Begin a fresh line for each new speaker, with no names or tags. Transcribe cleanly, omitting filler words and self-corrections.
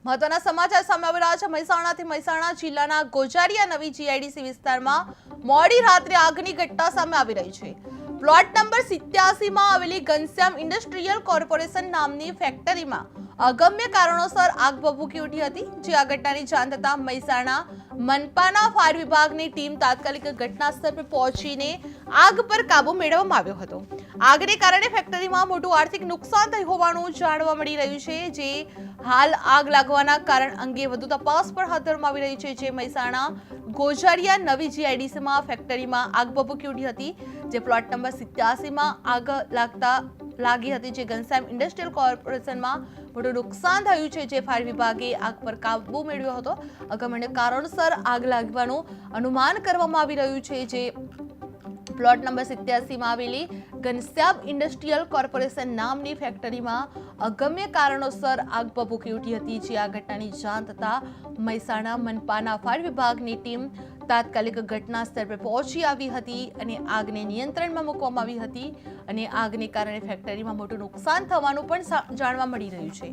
મહત્વના સમાચાર સામે આવી રહ્યા છે। મહેસાણાથી મહેસાણા જિલ્લાના ગોજારિયા નવી જીઆઈડીસી વિસ્તારમાં મોડી રાત્રે આગની ઘટના સામે આવી રહી છે। પ્લોટ નંબર 87 માં આવેલી ઘનશ્યામ ઇન્ડસ્ટ્રીયલ કોર્પોરેશન નામની ફેક્ટરીમાં અગમ્ય કારણોસર આગ ભભૂકી ઉઠી હતી। જે આ ઘટનાની જાણ થતાં મહેસાણા મનપાના ફાયર વિભાગની ટીમ તાત્કાલિક ઘટના સ્થળ પર પહોંચીને આગ પર કાબુ મેળવવામાં આવ્યો હતો। આગને કારણે ફેક્ટરીમાં મોટું આર્થિક નુકસાન થયું હોવાનું જાણવા મળી રહ્યું છે। જે હાલ આગ લાગવાના કારણ અંગે વધુ તપાસ પણ હાથ ધરવામાં આવી રહી છે। જે મહેસાણા ગોજારિયા નવી જીઆઈડીસીમાં ફેક્ટરીમાં આગ ભભૂકી ઉઠી હતી। જે પ્લોટ નંબર 87 માં આગ લાગી હતી। જે ઘનશ્યામ ઇન્ડસ્ટ્રીયલ કોર્પોરેશનમાં મોટું નુકસાન થયું છે। જે ફાયર વિભાગે આગ પર કાબુ મેળવ્યો હતો। અગમ્ય કારણોસર આગ લાગવાનું અનુમાન કરવામાં આવી રહ્યું છે। જે પ્લોટ નંબર 87 માં આવેલી ઘનશ્યામ ઇન્ડસ્ટ્રીયલ કોર્પોરેશન નામની ફેક્ટરીમાં અગમ્ય કારણોસર આગ ભભૂકી ઉઠી હતી। જે આ ઘટનાની જાણ થતાં મહેસાણા મનપાના ફાયર વિભાગની ટીમ તાત્કાલિક ઘટના સ્થળ પર પહોંચી આવી હતી અને આગને નિયંત્રણમાં મૂકવામાં આવી હતી અને આગને કારણે ફેક્ટરીમાં મોટું નુકસાન થવાનું પણ જાણવા મળી રહ્યું છે।